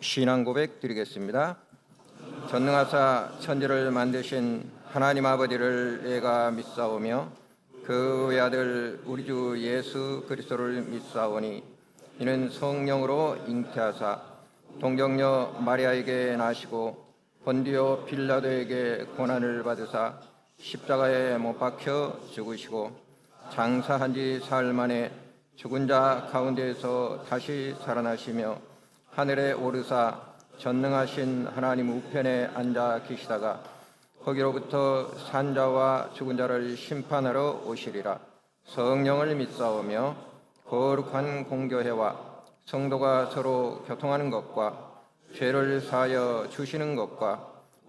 신앙 고백 드리겠습니다. 전능하사 천지를 만드신 하나님 아버지를 내가 믿사오며 그 외아들 우리 주 예수 그리스도를 믿사오니 이는 성령으로 잉태하사 동정녀 마리아에게 나시고 본디오 빌라도에게 고난을 받으사 십자가에 못 박혀 죽으시고 장사한 지 사흘 만에 죽은 자 가운데에서 다시 살아나시며 하늘에 오르사 전능하신 하나님 우편에 앉아 계시다가 거기로부터 산자와 죽은 자를 심판하러 오시리라. 성령을 믿사오며 거룩한 공교회와 성도가 서로 교통하는 것과 죄를 사하여 주시는 것과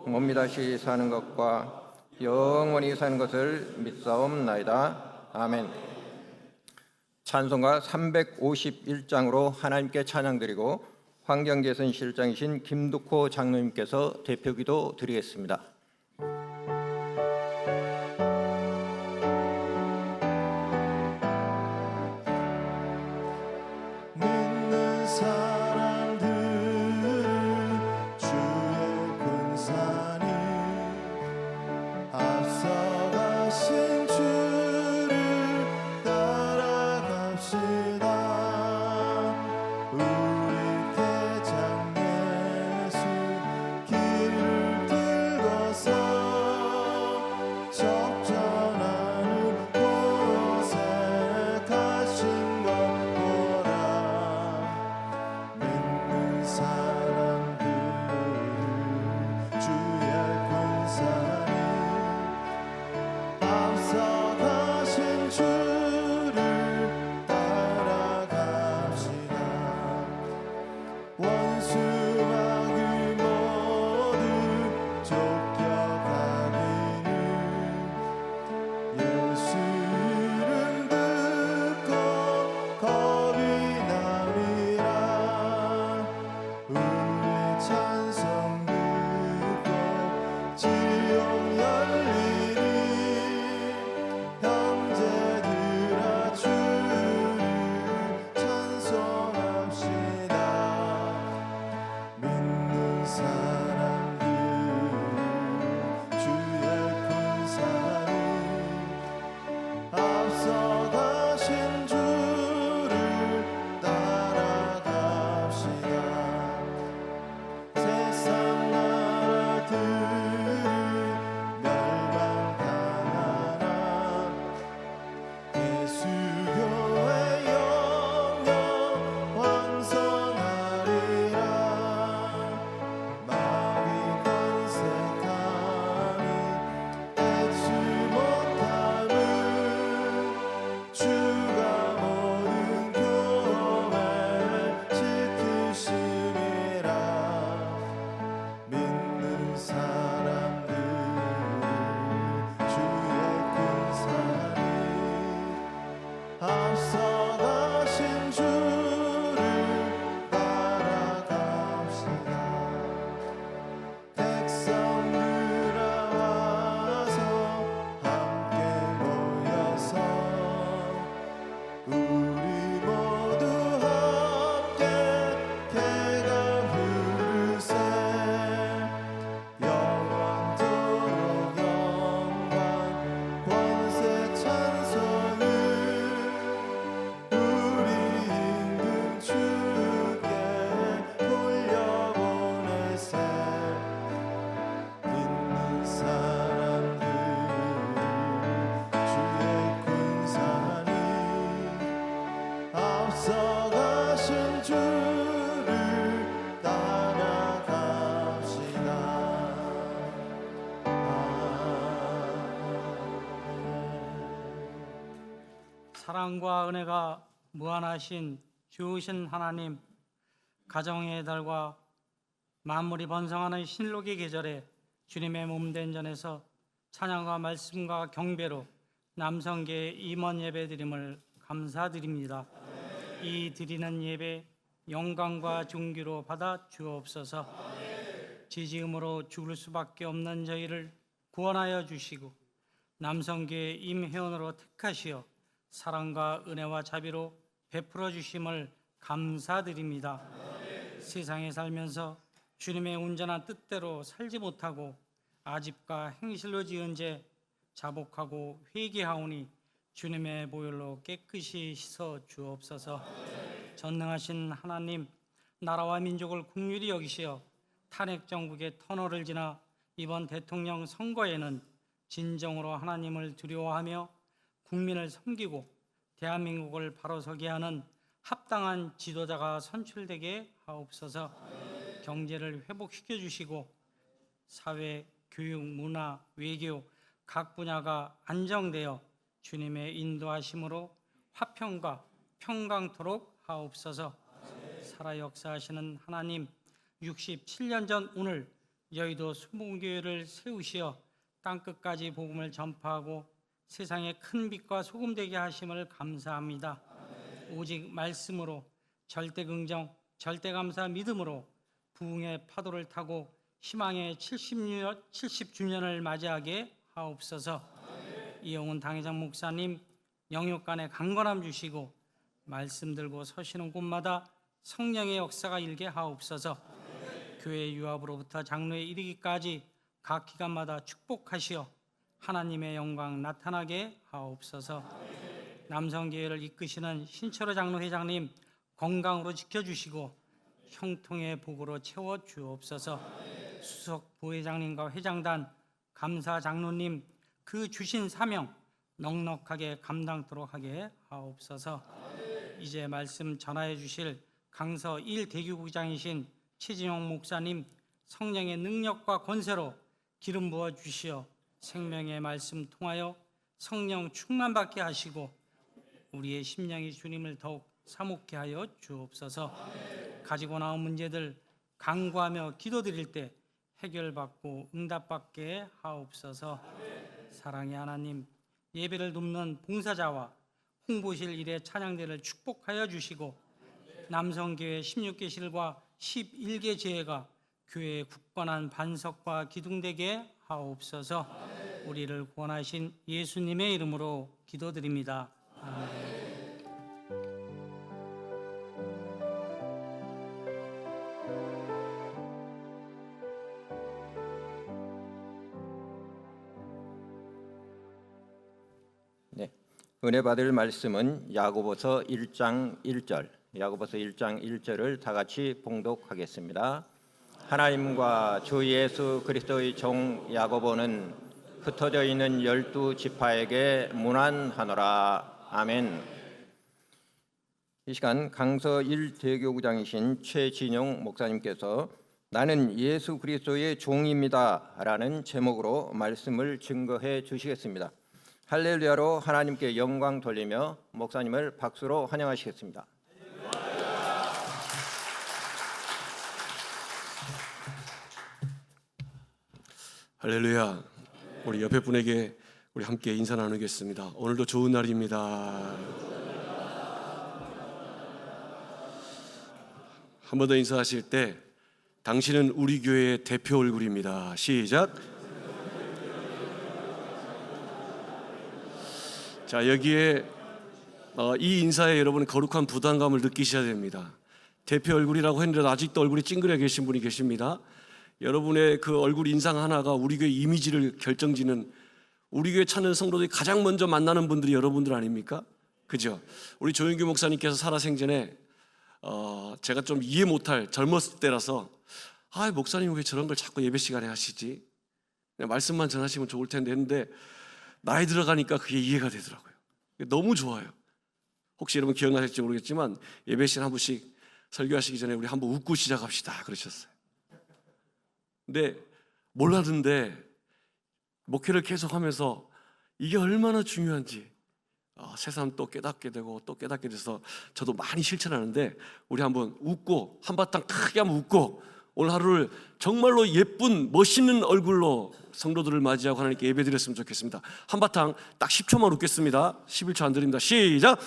몸이 다시 사는 것과 영원히 사는 것을 믿사옵나이다. 아멘. 찬송가 351장으로 하나님께 찬양드리고 환경개선 실장이신 김두코 장로님께서 대표기도 드리겠습니다. 사랑과 은혜가 무한하신 주신 하나님, 가정의 달과 만물이 번성하는 신록의 계절에 주님의 몸된 전에서 찬양과 말씀과 경배로 남성계의 임원 예배 드림을 감사드립니다. 이 드리는 예배 영광과 존귀로 받아 주옵소서. 지지음으로 죽을 수밖에 없는 저희를 구원하여 주시고 남성계의 임회원으로 택하시어 사랑과 은혜와 자비로 베풀어 주심을 감사드립니다. 세상에 살면서 주님의 온전한 뜻대로 살지 못하고 아집과 행실로 지은 죄 자복하고 회개하오니 주님의 보혈로 깨끗이 씻어 주옵소서. 전능하신 하나님, 나라와 민족을 긍휼히 여기시어 탄핵 정국의 터널을 지나 이번 대통령 선거에는 진정으로 하나님을 두려워하며 국민을 섬기고 대한민국을 바로서게 하는 합당한 지도자가 선출되게 하옵소서. 경제를 회복시켜 주시고 사회, 교육, 문화, 외교 각 분야가 안정되어 주님의 인도하심으로 화평과 평강토록 하옵소서. 살아 역사하시는 하나님, 67년 전 오늘 여의도 수봉교회를 세우시어 땅끝까지 복음을 전파하고 세상에 큰 빛과 소금 되게 하심을 감사합니다. 오직 말씀으로 절대 긍정, 절대 감사 믿음으로 부흥의 파도를 타고 희망의 70주년을 맞이하게 하옵소서. 이영훈 당회장 목사님 영육간에 강건함 주시고 말씀 들고 서시는 곳마다 성령의 역사가 일게 하옵소서. 교회 유압으로부터 장로에 이르기까지 각 기관마다 축복하시어 하나님의 영광 나타나게 하옵소서. 남성교회를 이끄시는 신철호 장로 회장님 건강으로 지켜주시고 형통의 복으로 채워 주옵소서. 수석 부회장님과 회장단, 감사 장로님 그 주신 사명 넉넉하게 감당토록 하게 하옵소서. 이제 말씀 전하여 주실 강서 1대교구장이신 최진용 목사님 성령의 능력과 권세로 기름 부어 주시어 생명의 말씀 통하여 성령 충만받게 하시고 우리의 심령이 주님을 더욱 사모케 하여 주옵소서. 가지고 나온 문제들 간구하며 기도드릴 때 해결받고 응답받게 하옵소서. 사랑의 하나님, 예배를 돕는 봉사자와 홍보실 일의 찬양대를 축복하여 주시고 남성교회 16개실과 11개 제회가 교회의 굳건한 반석과 기둥되게 하옵소서. 우리를 구원하신 예수님의 이름으로 기도드립니다. 아멘. 네, 은혜 받을 말씀은 야고보서 1장 1절, 야고보서 1장 1절을 다 같이 봉독하겠습니다. 하나님과 주 예수 그리스도의 종 야고보는 흩어져 있는 12지파에게 문안하노라. 아멘. 이 시간 강서 1대교구장이신 최진용 목사님께서 나는 예수 그리스도의 종입니다 라는 제목으로 말씀을 증거해 주시겠습니다. 할렐루야로 하나님께 영광 돌리며 목사님을 박수로 환영하시겠습니다. 할렐루야. 우리 옆에 분에게 우리 함께 인사 나누겠습니다. 오늘도 좋은 날입니다. 한 번 더 인사하실 때 당신은 우리 교회의 대표 얼굴입니다. 시작. 자, 여기에 이 인사에 여러분은 거룩한 부담감을 느끼셔야 됩니다. 대표 얼굴이라고 했는데 아직도 얼굴이 찡그려 계신 분이 계십니다. 여러분의 그 얼굴 인상 하나가 우리 교회 이미지를 결정짓는, 우리 교회 찾는 성도들이 가장 먼저 만나는 분들이 여러분들 아닙니까? 그죠? 우리 조영규 목사님께서 살아생전에 제가 좀 이해 못할 젊었을 때라서 목사님 왜 저런 걸 자꾸 예배 시간에 하시지? 그냥 말씀만 전하시면 좋을 텐데 했는데 나이 들어가니까 그게 이해가 되더라고요. 너무 좋아요. 혹시 여러분 기억나실지 모르겠지만 예배 시간 한 분씩 설교하시기 전에 우리 한번 웃고 시작합시다 그러셨어요. 근데 몰랐는데 목회를 계속하면서 이게 얼마나 중요한지 새삼 또 깨닫게 되고 또 깨닫게 돼서 저도 많이 실천하는데 우리 한번 웃고 한바탕 크게 한번 웃고 오늘 하루를 정말로 예쁜 멋있는 얼굴로 성도들을 맞이하고 하나님께 예배드렸으면 좋겠습니다. 한바탕 딱 10초만 웃겠습니다. 11초 안 드립니다. 시작.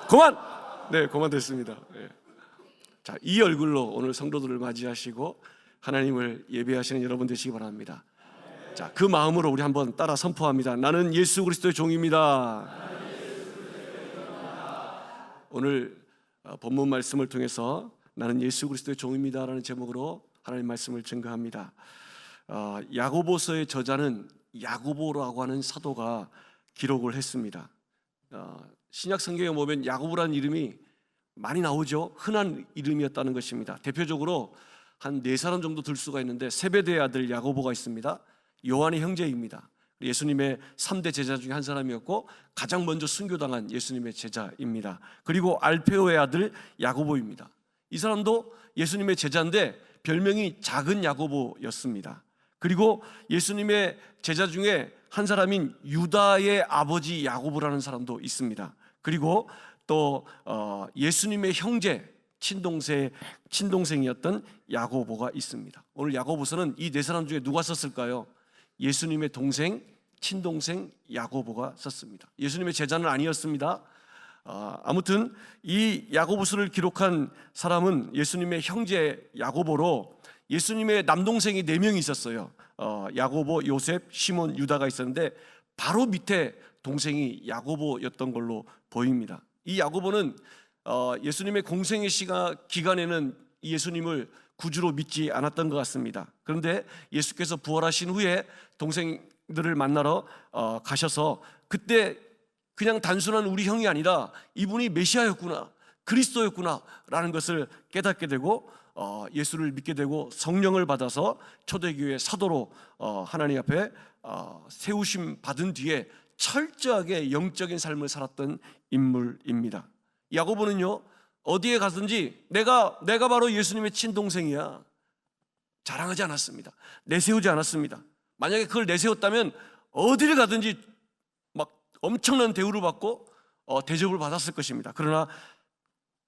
그만. 네, 그만 됐습니다. 네. 자, 이 얼굴로 오늘 성도들을 맞이하시고 하나님을 예배하시는 여러분 되시기 바랍니다. 자, 그 마음으로 우리 한번 따라 선포합니다. 나는 예수 그리스도의 종입니다. 오늘 본문 말씀을 통해서 나는 예수 그리스도의 종입니다라는 제목으로 하나님 말씀을 증거합니다. 야고보서의 저자는 야고보라고 하는 사도가 기록을 했습니다. 신약 성경에 보면 야고보라는 이름이 많이 나오죠. 흔한 이름이었다는 것입니다. 대표적으로 한 4사람 정도 들 수가 있는데 세베대의 아들 야고보가 있습니다. 요한의 형제입니다. 예수님의 3대 제자 중에 한 사람이었고 가장 먼저 순교당한 예수님의 제자입니다. 그리고 알페오의 아들 야고보입니다. 이 사람도 예수님의 제자인데 별명이 작은 야고보였습니다. 그리고 예수님의 제자 중에 한 사람인 유다의 아버지 야고보라는 사람도 있습니다. 그리고 또 예수님의 형제 친동생이었던 야고보가 있습니다. 오늘 야고보서는 이 4사람 중에 누가 썼을까요? 예수님의 동생, 친동생 야고보가 썼습니다. 예수님의 제자는 아니었습니다. 아무튼 이 야고보서를 기록한 사람은 예수님의 형제 야고보로 예수님의 남동생이 4명이 있었어요. 야고보, 요셉, 시몬, 유다가 있었는데 바로 밑에 동생이 야고보였던 걸로 보입니다. 이 야고보는 예수님의 공생의 기간에는 예수님을 구주로 믿지 않았던 것 같습니다. 그런데 예수께서 부활하신 후에 동생들을 만나러 가셔서 그때 그냥 단순한 우리 형이 아니라 이분이 메시아였구나, 그리스도였구나 라는 것을 깨닫게 되고 예수를 믿게 되고 성령을 받아서 초대교회 사도로 하나님 앞에 세우심 받은 뒤에 철저하게 영적인 삶을 살았던 인물입니다. 야고보는요, 어디에 가든지 내가 바로 예수님의 친동생이야 자랑하지 않았습니다. 내세우지 않았습니다. 만약에 그걸 내세웠다면 어디를 가든지 막 엄청난 대우를 받고 대접을 받았을 것입니다. 그러나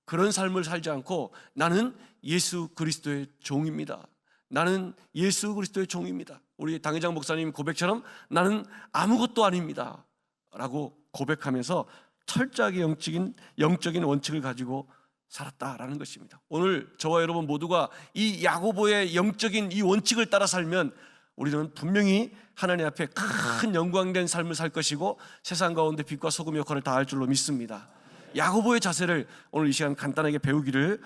그런 삶을 살지 않고 나는 예수 그리스도의 종입니다. 나는 예수 그리스도의 종입니다. 우리 당회장 목사님 고백처럼 나는 아무것도 아닙니다 라고 고백하면서 철저하게 영적인 원칙을 가지고 살았다라는 것입니다. 오늘 저와 여러분 모두가 이 야고보의 영적인 이 원칙을 따라 살면 우리는 분명히 하나님 앞에 큰 영광된 삶을 살 것이고 세상 가운데 빛과 소금 역할을 다할 줄로 믿습니다. 야고보의 자세를 오늘 이 시간 간단하게 배우기를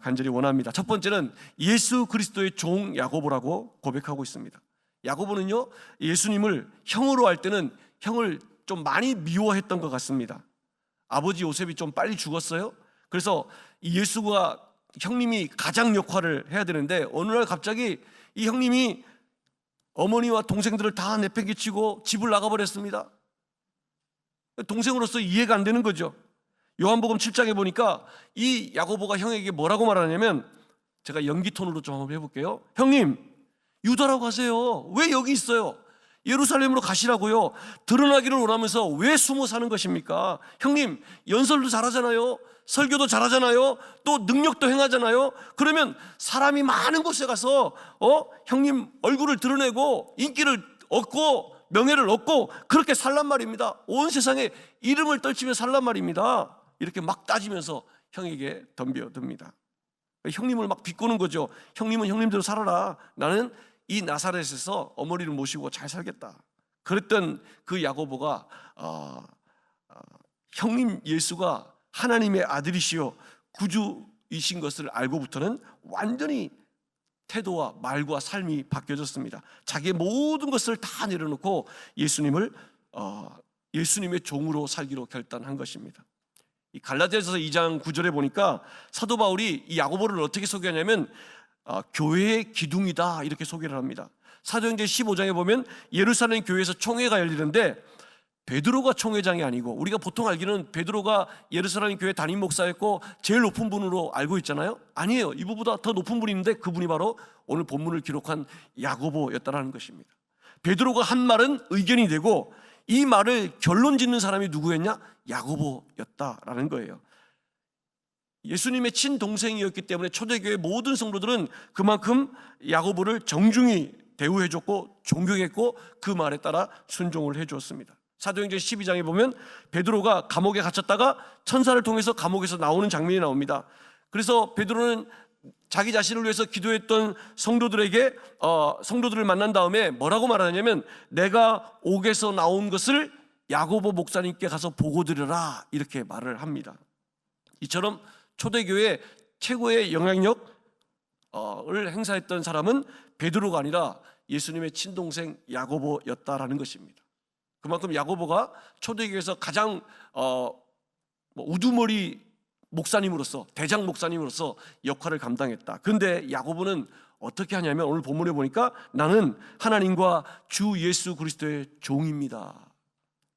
간절히 원합니다. 첫 번째는 예수 그리스도의 종 야고보라고 고백하고 있습니다. 야고보는요, 예수님을 형으로 할 때는 형을 좀 많이 미워했던 것 같습니다. 아버지 요셉이 좀 빨리 죽었어요. 그래서 예수가 형님이 가장 역할을 해야 되는데 어느 날 갑자기 이 형님이 어머니와 동생들을 다 내팽개치고 집을 나가버렸습니다. 동생으로서 이해가 안 되는 거죠. 요한복음 7장에 보니까 이 야고보가 형에게 뭐라고 말하냐면, 제가 연기 톤으로 좀 한번 해볼게요. 형님, 유다라고 하세요. 왜 여기 있어요? 예루살렘으로 가시라고요. 드러나기를 원하면서 왜 숨어 사는 것입니까? 형님, 연설도 잘하잖아요. 설교도 잘하잖아요. 또 능력도 행하잖아요. 그러면 사람이 많은 곳에 가서 형님 얼굴을 드러내고 인기를 얻고 명예를 얻고 그렇게 살란 말입니다. 온 세상에 이름을 떨치며 살란 말입니다. 이렇게 막 따지면서 형에게 덤벼듭니다. 형님을 막 비꼬는 거죠. 형님은 형님대로 살아라. 나는 이 나사렛에서 어머니를 모시고 잘 살겠다. 그랬던 그 야고보가 형님 예수가 하나님의 아들이시요 구주이신 것을 알고부터는 완전히 태도와 말과 삶이 바뀌어졌습니다. 자기의 모든 것을 다 내려놓고 예수님의 종으로 살기로 결단한 것입니다. 이 갈라디아서 2장 9절에 보니까 사도 바울이 이 야고보를 어떻게 소개하냐면 교회의 기둥이다 이렇게 소개를 합니다. 사도행전 15장에 보면 예루살렘 교회에서 총회가 열리는데 베드로가 총회장이 아니고, 우리가 보통 알기는 베드로가 예루살렘 교회 담임 목사였고 제일 높은 분으로 알고 있잖아요. 아니에요. 이분보다 더 높은 분이 있는데 그분이 바로 오늘 본문을 기록한 야고보였다는 것입니다. 베드로가 한 말은 의견이 되고 이 말을 결론 짓는 사람이 누구였냐? 야고보였다라는 거예요. 예수님의 친동생이었기 때문에 초대교회 모든 성도들은 그만큼 야고보를 정중히 대우해줬고 존경했고 그 말에 따라 순종을 해주었습니다. 사도행전 12장에 보면 베드로가 감옥에 갇혔다가 천사를 통해서 감옥에서 나오는 장면이 나옵니다. 그래서 베드로는 자기 자신을 위해서 기도했던 성도들을 만난 다음에 뭐라고 말하냐면 내가 옥에서 나온 것을 야고보 목사님께 가서 보고드려라 이렇게 말을 합니다. 이처럼 초대교회 최고의 영향력을 행사했던 사람은 베드로가 아니라 예수님의 친동생 야고보였다라는 것입니다. 그만큼 야고보가 초대교회에서 가장 우두머리 목사님으로서, 대장 목사님으로서 역할을 감당했다. 그런데 야고보는 어떻게 하냐면 오늘 본문에 보니까 나는 하나님과 주 예수 그리스도의 종입니다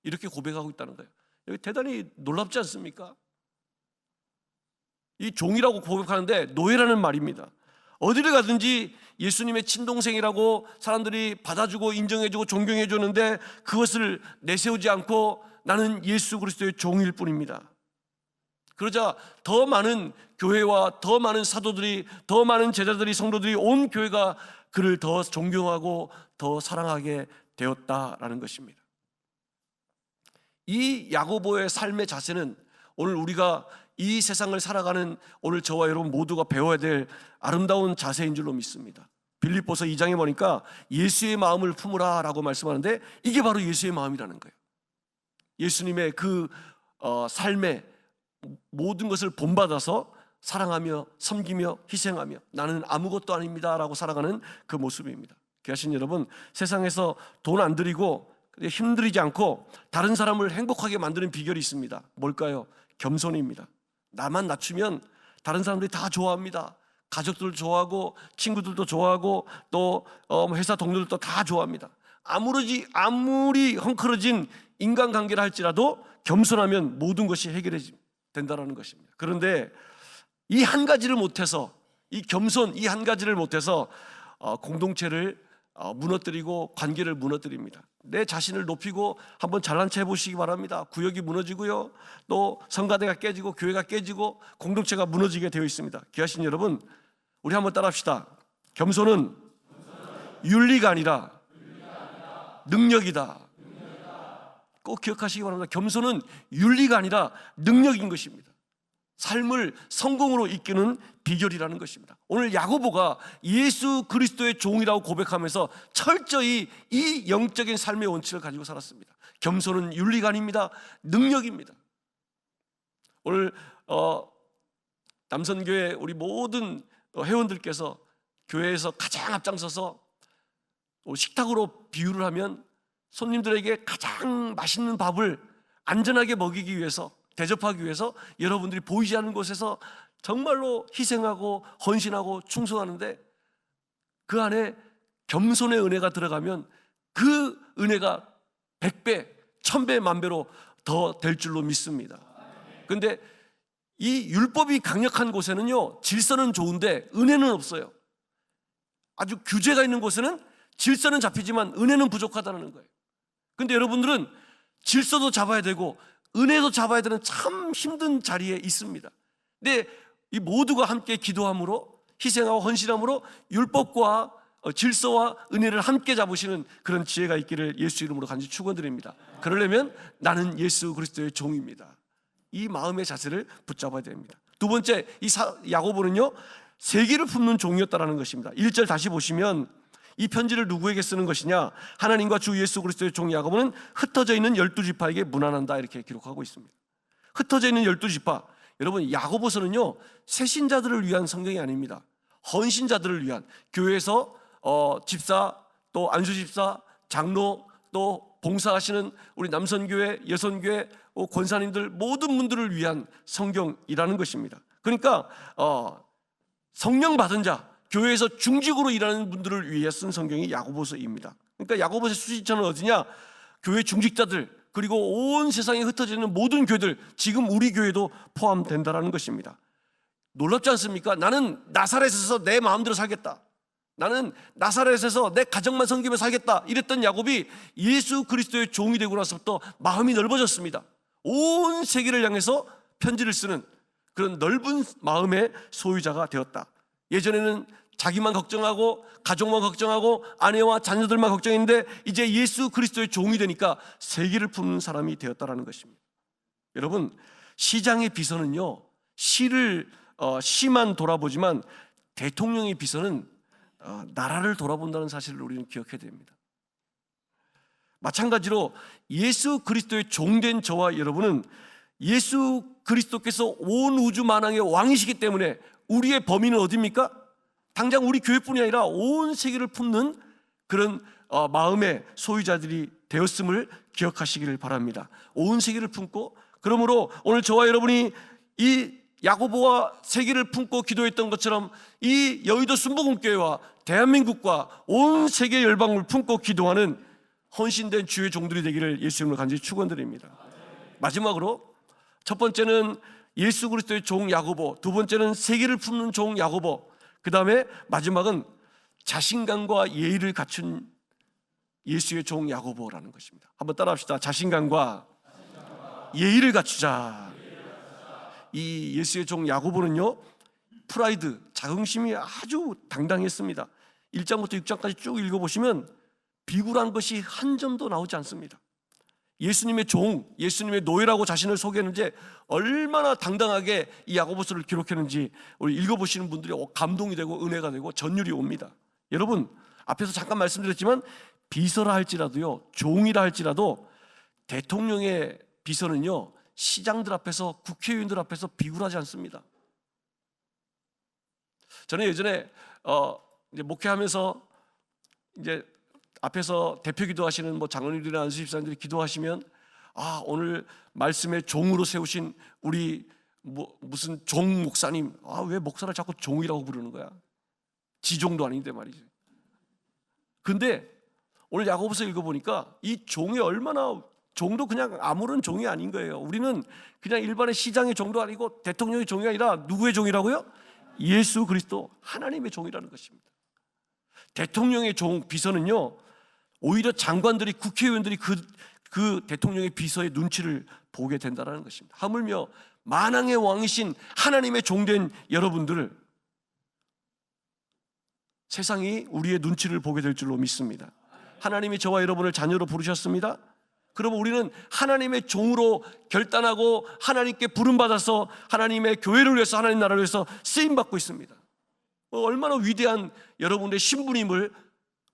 이렇게 고백하고 있다는 거예요. 여기 대단히 놀랍지 않습니까? 이 종이라고 고백하는데 노예라는 말입니다. 어디를 가든지 예수님의 친동생이라고 사람들이 받아주고 인정해주고 존경해주는데 그것을 내세우지 않고 나는 예수 그리스도의 종일 뿐입니다. 그러자 더 많은 교회와 더 많은 사도들이, 더 많은 제자들이, 성도들이, 온 교회가 그를 더 존경하고 더 사랑하게 되었다라는 것입니다. 이 야고보의 삶의 자세는 오늘 우리가 이 세상을 살아가는 오늘 저와 여러분 모두가 배워야 될 아름다운 자세인 줄로 믿습니다. 빌립보서 2장에 보니까 예수의 마음을 품으라 라고 말씀하는데 이게 바로 예수의 마음이라는 거예요. 예수님의 그 삶에 모든 것을 본받아서 사랑하며 섬기며 희생하며 나는 아무것도 아닙니다 라고 살아가는 그 모습입니다. 귀하신 여러분, 세상에서 돈 안 들이고 힘들이지 않고 다른 사람을 행복하게 만드는 비결이 있습니다. 뭘까요? 겸손입니다. 나만 낮추면 다른 사람들이 다 좋아합니다. 가족들도 좋아하고 친구들도 좋아하고 또 회사 동료들도 다 좋아합니다. 아무리 헝클어진 인간관계를 할지라도 겸손하면 모든 것이 해결된다는 것입니다. 그런데 이 한 가지를 못해서, 이 겸손 이 한 가지를 못해서 공동체를 무너뜨리고 관계를 무너뜨립니다. 내 자신을 높이고 한번 잘난 체 해보시기 바랍니다. 구역이 무너지고요, 또 성가대가 깨지고 교회가 깨지고 공동체가 무너지게 되어 있습니다. 귀하신 여러분, 우리 한번 따라합시다. 겸손은 윤리가 아니라 능력이다. 꼭 기억하시기 바랍니다. 겸손은 윤리가 아니라 능력인 것입니다. 삶을 성공으로 이끄는 비결이라는 것입니다. 오늘 야고보가 예수 그리스도의 종이라고 고백하면서 철저히 이 영적인 삶의 원칙을 가지고 살았습니다. 겸손은 윤리가 아닙니다. 능력입니다. 오늘 남선교회 우리 모든 회원들께서 교회에서 가장 앞장서서 식탁으로 비유를 하면 손님들에게 가장 맛있는 밥을 안전하게 먹이기 위해서, 대접하기 위해서 여러분들이 보이지 않는 곳에서 정말로 희생하고 헌신하고 충성하는데 그 안에 겸손의 은혜가 들어가면 그 은혜가 100배, 1000배, 만배로 더 될 줄로 믿습니다. 그런데 이 율법이 강력한 곳에는요, 질서는 좋은데 은혜는 없어요. 아주 규제가 있는 곳에는 질서는 잡히지만 은혜는 부족하다는 거예요. 그런데 여러분들은 질서도 잡아야 되고 은혜도 잡아야 되는 참 힘든 자리에 있습니다. 근데 이 모두가 함께 기도함으로, 희생하고 헌신함으로 율법과 질서와 은혜를 함께 잡으시는 그런 지혜가 있기를 예수 이름으로 간절히 축원드립니다. 그러려면 나는 예수 그리스도의 종입니다. 이 마음의 자세를 붙잡아야 됩니다. 두 번째, 야고보는요, 세기를 품는 종이었다라는 것입니다. 1절 다시 보시면 이 편지를 누구에게 쓰는 것이냐? 하나님과 주 예수 그리스도의 종 야고보는 흩어져 있는 12지파에게 문안한다 이렇게 기록하고 있습니다. 흩어져 있는 12지파, 여러분 야고보서는요, 새신자들을 위한 성경이 아닙니다. 헌신자들을 위한, 교회에서 집사, 또 안수집사, 장로, 또 봉사하시는 우리 남선교회, 여선교회, 권사님들 모든 분들을 위한 성경이라는 것입니다. 그러니까 성령 받은 자, 교회에서 중직으로 일하는 분들을 위해 쓴 성경이 야고보서입니다. 그러니까 야고보서의 수지처는 어디냐? 교회 중직자들, 그리고 온 세상에 흩어져 있는 모든 교회들, 지금 우리 교회도 포함된다는 것입니다. 놀랍지 않습니까? 나는 나사렛에서 내 마음대로 살겠다, 나는 나사렛에서 내 가정만 섬기며 살겠다 이랬던 야곱이 예수 그리스도의 종이 되고 나서부터 마음이 넓어졌습니다. 온 세계를 향해서 편지를 쓰는 그런 넓은 마음의 소유자가 되었다. 예전에는 자기만 걱정하고 가족만 걱정하고 아내와 자녀들만 걱정했는데 이제 예수 그리스도의 종이 되니까 세계를 품는 사람이 되었다라는 것입니다. 여러분, 시장의 비서는요, 시만 돌아보지만 대통령의 비서는 나라를 돌아본다는 사실을 우리는 기억해야 됩니다. 마찬가지로 예수 그리스도의 종된 저와 여러분은 예수 그리스도께서 온 우주 만왕의 왕이시기 때문에 우리의 범위는 어디입니까? 당장 우리 교회뿐이 아니라 온 세계를 품는 그런 마음의 소유자들이 되었음을 기억하시기를 바랍니다. 온 세계를 품고, 그러므로 오늘 저와 여러분이 이 야고보와 세계를 품고 기도했던 것처럼 이 여의도 순복음교회와 대한민국과 온 세계 열방을 품고 기도하는 헌신된 주의 종들이 되기를 예수님으로 간절히 축원드립니다. 마지막으로 첫 번째는 예수 그리스도의 종 야고보, 두 번째는 세계를 품는 종 야고보, 그 다음에 마지막은 자신감과 예의를 갖춘 예수의 종 야고보라는 것입니다. 한번 따라합시다. 자신감과 예의를 갖추자. 이 예수의 종 야고보는요, 프라이드, 자긍심이 아주 당당했습니다. 1장부터 6장까지 쭉 읽어보시면 비굴한 것이 한 점도 나오지 않습니다. 예수님의 종, 예수님의 노예라고 자신을 소개했는지 얼마나 당당하게 이 야고보서를 기록했는지 우리 읽어보시는 분들이 감동이 되고 은혜가 되고 전율이 옵니다. 여러분, 앞에서 잠깐 말씀드렸지만 비서라 할지라도요, 종이라 할지라도 대통령의 비서는요, 시장들 앞에서, 국회의원들 앞에서 비굴하지 않습니다. 저는 예전에 이제 목회하면서 이제 앞에서 대표 기도하시는 장로님들이나 안수 집사님들이 기도하시면, 오늘 말씀의 종으로 세우신 우리 무슨 종 목사님, 왜 목사를 자꾸 종이라고 부르는 거야? 지종도 아닌데 말이지. 근데 오늘 야고보서 읽어보니까 이 종이 얼마나, 종도 그냥 아무런 종이 아닌 거예요. 우리는 그냥 일반의 시장의 종도 아니고 대통령의 종이 아니라 누구의 종이라고요? 예수 그리스도 하나님의 종이라는 것입니다. 대통령의 종 비서는요, 오히려 장관들이, 국회의원들이 그 대통령의 비서의 눈치를 보게 된다는 것입니다. 하물며 만왕의 왕이신 하나님의 종된 여러분들을 세상이 우리의 눈치를 보게 될 줄로 믿습니다. 하나님이 저와 여러분을 자녀로 부르셨습니다. 그러면 우리는 하나님의 종으로 결단하고 하나님께 부름받아서 하나님의 교회를 위해서, 하나님 나라를 위해서 쓰임받고 있습니다. 얼마나 위대한 여러분의 신분임을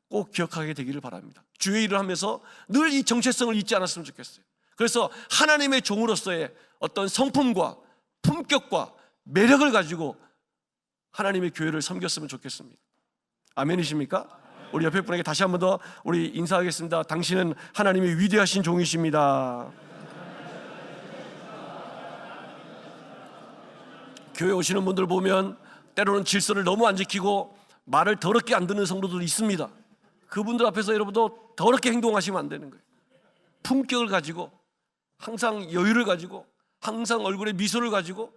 꼭 기억하게 되기를 바랍니다. 주의 일을 하면서 늘 이 정체성을 잊지 않았으면 좋겠어요. 그래서 하나님의 종으로서의 어떤 성품과 품격과 매력을 가지고 하나님의 교회를 섬겼으면 좋겠습니다. 아멘이십니까? 우리 옆에 분에게 다시 한 번 더 우리 인사하겠습니다. 당신은 하나님의 위대하신 종이십니다. 교회 오시는 분들 보면 때로는 질서를 너무 안 지키고 말을 더럽게 안 듣는 성도들이 있습니다. 그분들 앞에서 여러분도 더럽게 행동하시면 안 되는 거예요. 품격을 가지고, 항상 여유를 가지고, 항상 얼굴에 미소를 가지고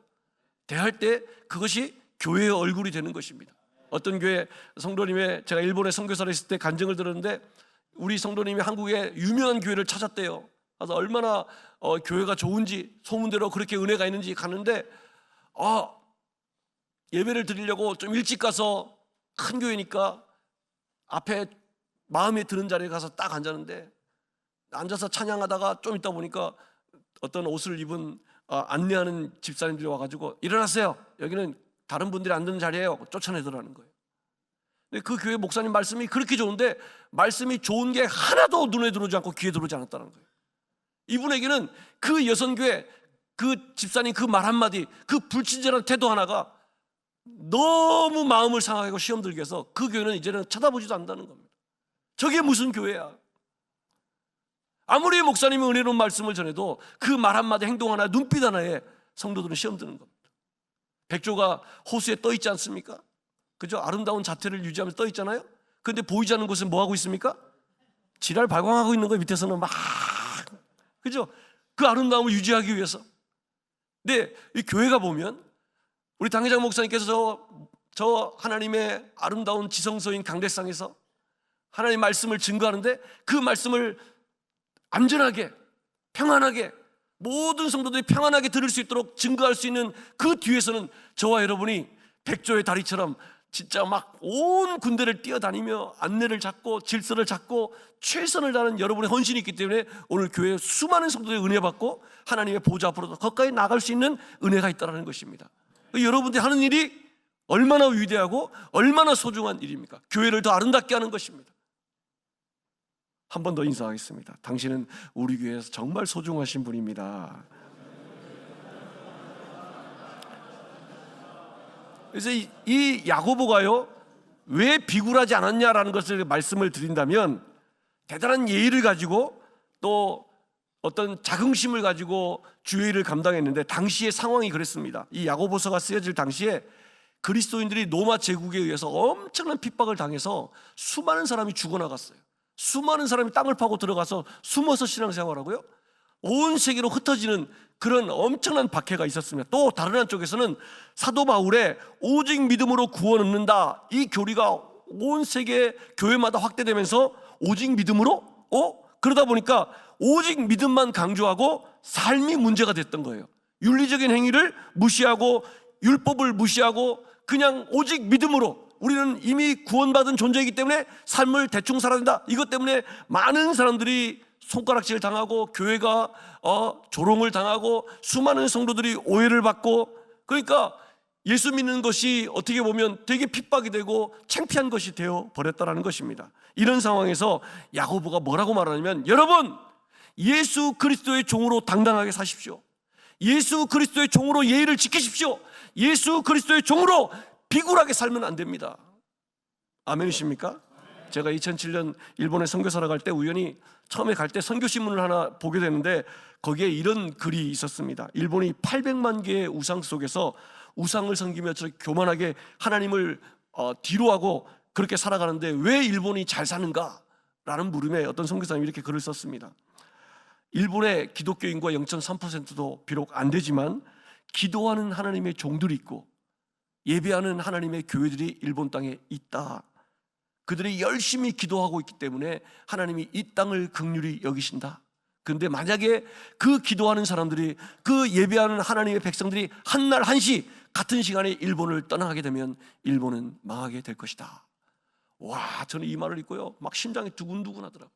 대할 때 그것이 교회의 얼굴이 되는 것입니다. 어떤 교회 성도님의, 제가 일본에 선교사를 했을 때 간증을 들었는데, 우리 성도님이 한국의 유명한 교회를 찾았대요. 그래서 얼마나 교회가 좋은지, 소문대로 그렇게 은혜가 있는지 가는데, 예배를 드리려고 좀 일찍 가서, 큰 교회니까 앞에 마음에 드는 자리에 가서 딱 앉았는데, 앉아서 찬양하다가 좀 있다 보니까 어떤 옷을 입은 안내하는 집사님들이 와가지고, 일어나세요, 여기는 다른 분들이 앉는 자리예요, 쫓아내더라는 거예요. 근데 그 교회 목사님 말씀이 그렇게 좋은데, 말씀이 좋은 게 하나도 눈에 들어오지 않고 귀에 들어오지 않았다는 거예요. 이분에게는 그 여선교회, 그 집사님 그 말 한마디, 그 불친절한 태도 하나가 너무 마음을 상하게 하고 시험 들게 해서 그 교회는 이제는 쳐다보지도 않는다는 겁니다. 저게 무슨 교회야? 아무리 목사님이 은혜로운 말씀을 전해도 그 말 한마디, 행동 하나, 눈빛 하나에 성도들은 시험 드는 겁니다. 백조가 호수에 떠 있지 않습니까? 그죠? 아름다운 자태를 유지하면서 떠 있잖아요. 그런데 보이지 않는 곳은 뭐 하고 있습니까? 지랄 발광하고 있는 거예요. 밑에서는 막, 그죠? 그 아름다움을 유지하기 위해서. 근데 이 교회가 보면 우리 당회장 목사님께서 저 하나님의 아름다운 지성소인 강대상에서 하나님의 말씀을 증거하는데, 그 말씀을 안전하게, 평안하게, 모든 성도들이 평안하게 들을 수 있도록 증거할 수 있는 그 뒤에서는 저와 여러분이 백조의 다리처럼 진짜 막 온 군대를 뛰어다니며 안내를 잡고 질서를 잡고 최선을 다하는 여러분의 헌신이 있기 때문에 오늘 교회에 수많은 성도들이 은혜 받고 하나님의 보좌 앞으로 더 가까이 나갈 수 있는 은혜가 있다는 것입니다. 여러분들이 하는 일이 얼마나 위대하고 얼마나 소중한 일입니까? 교회를 더 아름답게 하는 것입니다. 한 번 더 인사하겠습니다. 당신은 우리 교회에서 정말 소중하신 분입니다. 그래서 이 야고보가요, 왜 비굴하지 않았냐라는 것을 말씀을 드린다면, 대단한 예의를 가지고 또 어떤 자긍심을 가지고 주의 일을 감당했는데, 당시의 상황이 그랬습니다. 이 야고보서가 쓰여질 당시에 그리스도인들이 로마 제국에 의해서 엄청난 핍박을 당해서 수많은 사람이 죽어나갔어요. 수많은 사람이 땅을 파고 들어가서 숨어서 신앙생활하고요, 온 세계로 흩어지는 그런 엄청난 박해가 있었습니다. 또 다른 한쪽에서는 사도 바울의 오직 믿음으로 구원 얻는다, 이 교리가 온 세계 교회마다 확대되면서 오직 믿음으로? 그러다 보니까 오직 믿음만 강조하고 삶이 문제가 됐던 거예요. 윤리적인 행위를 무시하고 율법을 무시하고 그냥 오직 믿음으로, 우리는 이미 구원받은 존재이기 때문에 삶을 대충 살아야 된다, 이것 때문에 많은 사람들이 손가락질 당하고 교회가 조롱을 당하고 수많은 성도들이 오해를 받고, 그러니까 예수 믿는 것이 어떻게 보면 되게 핍박이 되고 창피한 것이 되어 버렸다라는 것입니다. 이런 상황에서 야고보가 뭐라고 말하냐면, 여러분, 예수 그리스도의 종으로 당당하게 사십시오. 예수 그리스도의 종으로 예의를 지키십시오. 예수 그리스도의 종으로 비굴하게 살면 안 됩니다. 아멘이십니까? 제가 2007년 일본에 선교사로 갈 때 우연히 처음에 갈 때 선교신문을 하나 보게 되는데, 거기에 이런 글이 있었습니다. 일본이 800만 개의 우상 속에서 우상을 섬기며 저렇게 교만하게 하나님을 뒤로하고 그렇게 살아가는데 왜 일본이 잘 사는가? 라는 물음에 어떤 선교사님이 이렇게 글을 썼습니다. 일본의 기독교 인구가 0.3%도 비록 안 되지만 기도하는 하나님의 종들이 있고 예배하는 하나님의 교회들이 일본 땅에 있다. 그들이 열심히 기도하고 있기 때문에 하나님이 이 땅을 긍휼히 여기신다. 그런데 만약에 그 기도하는 사람들이, 그 예배하는 하나님의 백성들이 한날 한시 같은 시간에 일본을 떠나게 되면 일본은 망하게 될 것이다. 와, 저는 이 말을 읽고요, 막 심장이 두근두근 하더라고요.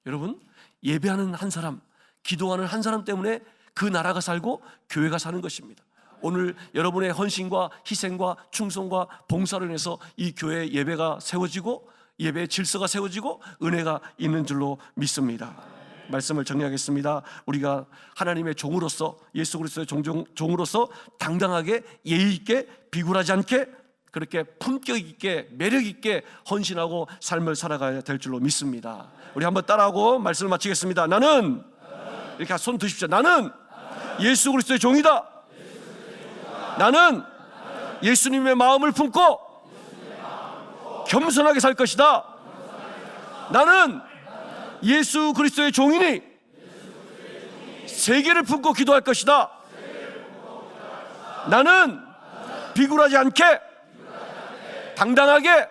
여러분, 예배하는 한 사람, 기도하는 한 사람 때문에 그 나라가 살고 교회가 사는 것입니다. 오늘 여러분의 헌신과 희생과 충성과 봉사로 인해서 이 교회의 예배가 세워지고 예배의 질서가 세워지고 은혜가 있는 줄로 믿습니다. 말씀을 정리하겠습니다. 우리가 하나님의 종으로서, 예수 그리스도의 종으로서 당당하게 예의 있게 비굴하지 않게 그렇게 품격 있게 매력 있게 헌신하고 삶을 살아가야 될 줄로 믿습니다. 우리 한번 따라하고 말씀을 마치겠습니다. 나는, 이렇게 손 드십시오. 나는 예수 그리스도의 종이다. 나는 예수님의 마음을 품고 겸손하게 살 것이다. 나는 예수 그리스도의 종이니 세계를 품고 기도할 것이다. 나는 비굴하지 않게 당당하게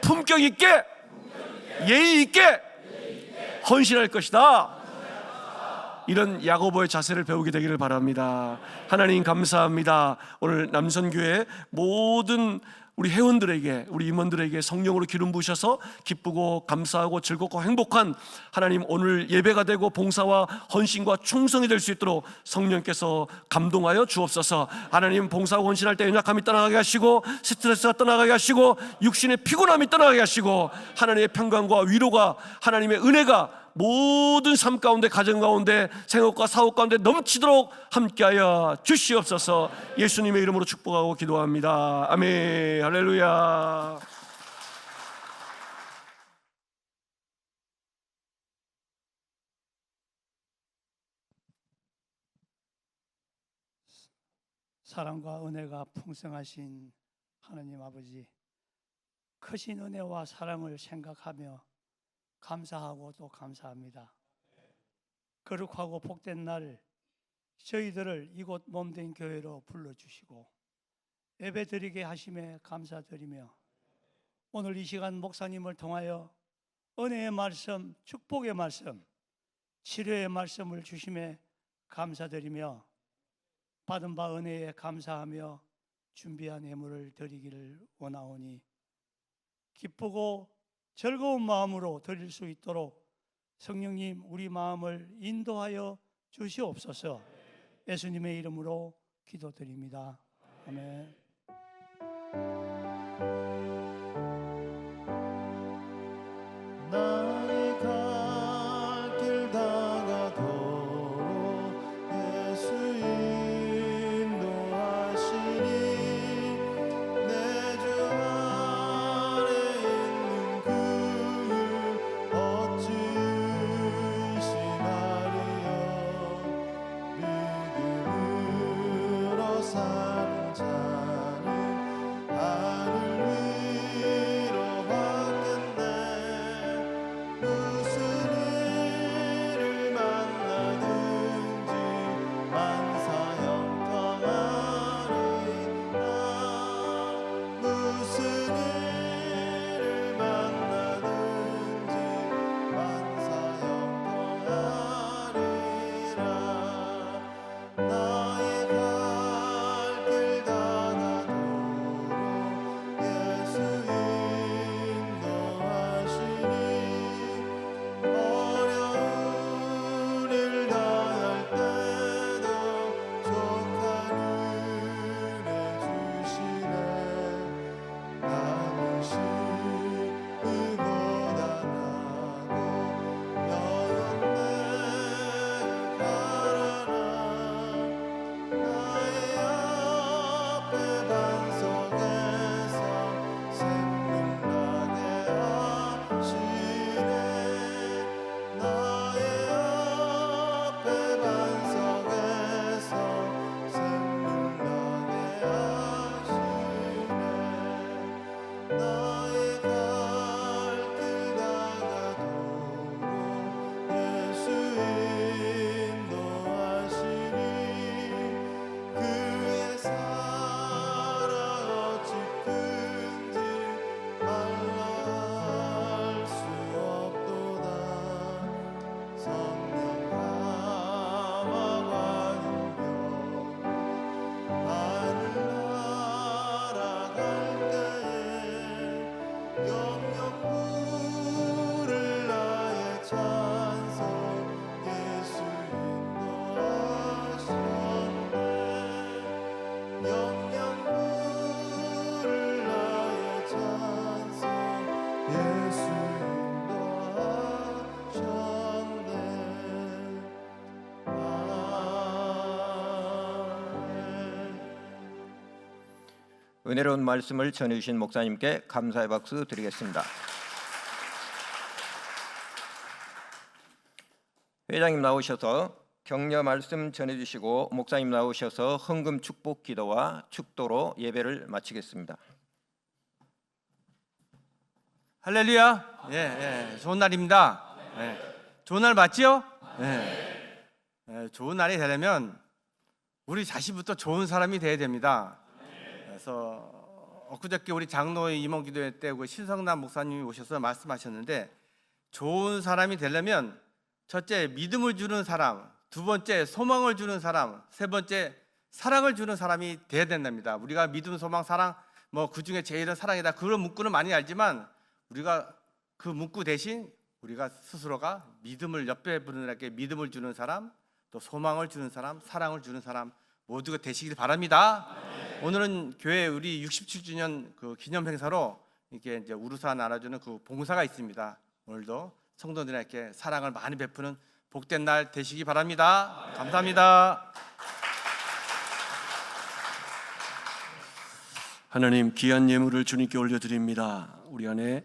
품격 있게 예의 있게 헌신할 것이다. 이런 야고보의 자세를 배우게 되기를 바랍니다. 하나님 감사합니다. 오늘 남선교회 모든 우리 회원들에게, 우리 임원들에게 성령으로 기름 부으셔서 기쁘고 감사하고 즐겁고 행복한 하나님 오늘 예배가 되고 봉사와 헌신과 충성이 될 수 있도록 성령께서 감동하여 주옵소서. 하나님 봉사와 헌신할 때 연약함이 떠나가게 하시고 스트레스가 떠나가게 하시고 육신의 피곤함이 떠나가게 하시고 하나님의 평강과 위로가, 하나님의 은혜가 모든 삶 가운데, 가정 가운데, 생업과 사업 가운데 넘치도록 함께하여 주시옵소서. 예수님의 이름으로 축복하고 기도합니다. 아멘. 할렐루야. 사랑과 은혜가 풍성하신 하나님 아버지, 크신 은혜와 사랑을 생각하며 감사하고 또 감사합니다. 거룩하고 복된 날 저희들을 이곳 몸된 교회로 불러주시고 예배드리게 하심에 감사드리며 오늘 이 시간 목사님을 통하여 은혜의 말씀, 축복의 말씀, 치료의 말씀을 주심에 감사드리며 받은 바 은혜에 감사하며 준비한 예물을 드리기를 원하오니 기쁘고 즐거운 마음으로 드릴 수 있도록 성령님 우리 마음을 인도하여 주시옵소서. 예수님의 이름으로 기도드립니다. 아멘. 나의 갈 길 다가도 예수 인도하시니 내 주 안에 있는 그 어찌 의심하리요. 믿음으로 사는 자는 하늘 위로 받겠네. 무슨 일을 만나든지 만사 형통하리라. 무슨 일을 만나든지 만사 형통하리라. 나의 갈 길 다가도록 예수 인도하시니 어려운 일 다할 때도 족한 은혜 주시네. 나는 시기보다 나고 영원히 바라나. 나의 앞에 반석에서 샘물 나게 하시네. 나의 앞에 반석에서 샘물 나게 하시네. 나의 갈 길 다가도록 예수 인도하시니 그의 사랑 어찌 큰지 말라 할 수 없도다. 성령 감화와 능력 하늘 날아갈 때에 영영 부를 나의 찬송 예수 인도하셨네. 영영 부를 나의 찬송 예수 인도하셨네. 아멘. 은혜로운 말씀을 전해주신 목사님께 감사의 박수 드리겠습니다. 회장님 나오셔서 격려 말씀 전해주시고 목사님 나오셔서 헌금 축복 기도와 축도로 예배를 마치겠습니다. 할렐루야. 예, 좋은 날입니다. 예, 좋은 날 맞지요? 예. 좋은 날이 되려면 우리 자신부터 좋은 사람이 돼야 됩니다. 그래서 엊그저께 우리 장로의 임원기도회 때 신성남 목사님이 오셔서 말씀하셨는데, 좋은 사람이 되려면 첫째 믿음을 주는 사람, 두 번째 소망을 주는 사람, 세 번째 사랑을 주는 사람이 돼야 된답니다. 우리가 믿음, 소망, 사랑 그 중에 제일은 사랑이다, 그런 문구는 많이 알지만 우리가 그 문구 대신 우리가 스스로가 믿음을, 옆에 분들에게 믿음을 주는 사람, 또 소망을 주는 사람, 사랑을 주는 사람 모두가 되시길 바랍니다. 오늘은 교회 우리 67주년 그 기념 행사로 이렇게 이제 우루산 알아주는 그 봉사가 있습니다. 오늘도 성도들에게 사랑을 많이 베푸는 복된 날 되시기 바랍니다. 감사합니다. 하나님, 귀한 예물을 주님께 올려드립니다. 우리 안에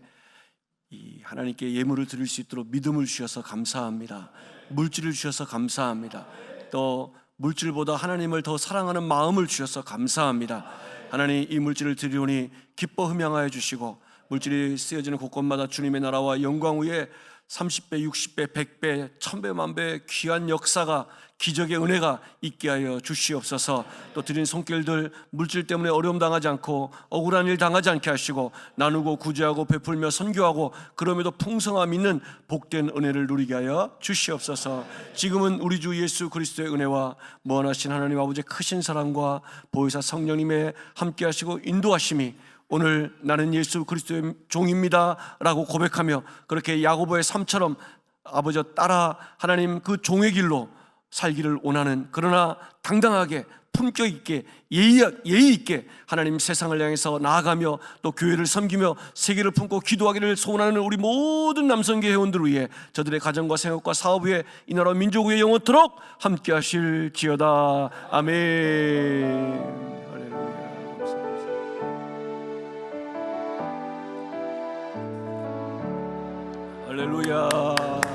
이 하나님께 예물을 드릴 수 있도록 믿음을 주셔서 감사합니다. 물질을 주셔서 감사합니다. 또 물질보다 하나님을 더 사랑하는 마음을 주셔서 감사합니다. 하나님, 이 물질을 드리오니 기뻐 흠양하여 주시고, 물질이 쓰여지는 곳곳마다 주님의 나라와 영광 위에 30배, 60배, 100배, 1000배, 만배 귀한 역사가, 기적의 은혜가 있게 하여 주시옵소서. 또 드린 손길들 물질 때문에 어려움 당하지 않고 억울한 일 당하지 않게 하시고, 나누고 구제하고 베풀며 선교하고 그럼에도 풍성함 있는 복된 은혜를 누리게 하여 주시옵소서. 지금은 우리 주 예수 그리스도의 은혜와 무한하신 하나님 아버지의 크신 사랑과 보혜사 성령님의 함께 하시고 인도하심이, 오늘 나는 예수 그리스도의 종입니다 라고 고백하며 그렇게 야고보의 삶처럼 아버지 따라 하나님 그 종의 길로 살기를 원하는, 그러나 당당하게 품격 있게 예의 있게 하나님 세상을 향해서 나아가며 또 교회를 섬기며 세계를 품고 기도하기를 소원하는 우리 모든 남성계 회원들을 위해 저들의 가정과 생업과 사업 위에 이 나라 민족 위에 영원토록 함께 하실지어다. 아멘. 할렐루야.